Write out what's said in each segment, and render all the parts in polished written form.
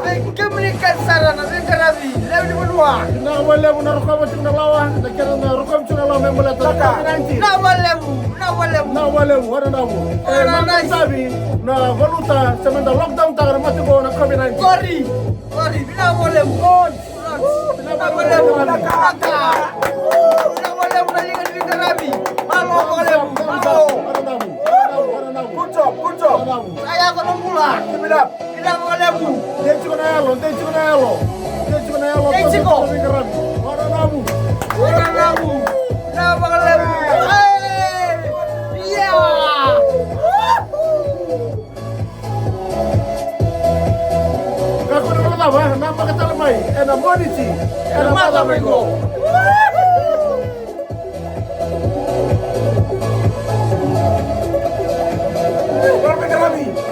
benua. Kemilikan sarana negarawi lewi benua. Na walebu na rukama chuna lawa, na kera na rukama chuna lawa membela to COVID-19. Na walebu. Wana nabu. Sabi na valuta semenda lockdown tagara matigo na COVID-19. Kori, na walebu. Na walebu na liga negarawi. Malo walebu. Good job. Saya kono Bula. Keep it up. Kita walebu. Denchiko na yalo. Wana nabu. Na walebu. Yeah. Kakuna wala ba? Namba katala mai. Ena moniti. Ena mata mengo.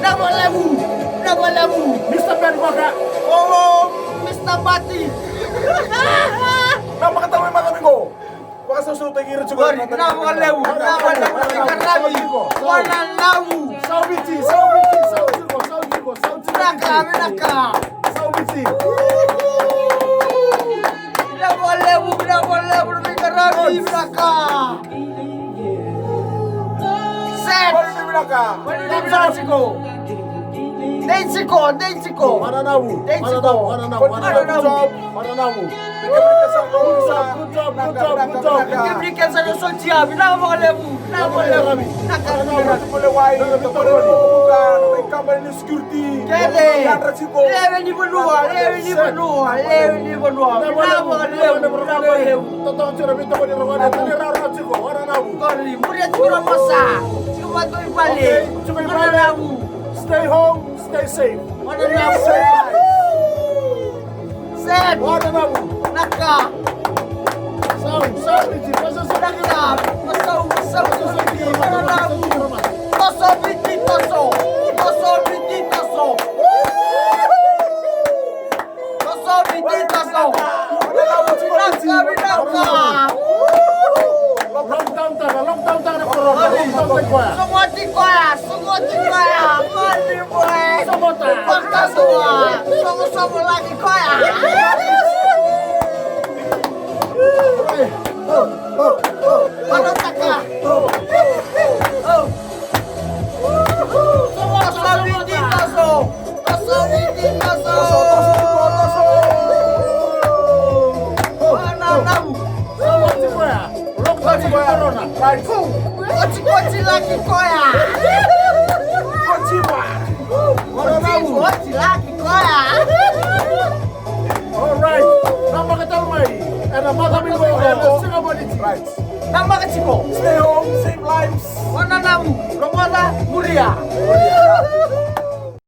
Na walebu. Mr. Ben Waka. Oh, Mr. Bati. Napa kata mai mata minggu. Kuasa suruh tegir juga. Na walebu. Negarawi. Wana labu. Saubiti. Naka. Saubiti. Na walebu negarawi. Naka. Set. Densiko. Wana nabu. Good job. Kemilikan sarana sosial. Na walebu. Boleh wai, boleh bukan, kamar ini security. Kede. Lewe ni benua. Na walebu. Totong cura bito ko ni Rwanda. Tani raro chiko. Wana nabu. Kori, muria chura masa. Cuma tu ibalik. Cuma Wana labu. Stay home, stay safe. Wana labu. Set. Wana nabu. Naka. Saubiti. Pasa sa Naka. Masau. Wana labu. Toso biti. Naka. Lockdown taga na corona. Lockdown taga. Semua tikoya. Mali boy. Samota. Kota semua. Somo lagi koya. Mana taka? Toso biti. Wana labu. Lockdown taga corona. Right. Koci lagi koya. Wana nabu. Koci lagi koya. Alright. Namba katala mai. Ena mata mingo. Ena singa boniti. Right. Nama keciko. Stay home, save lives. Wana nabu. Romola muria.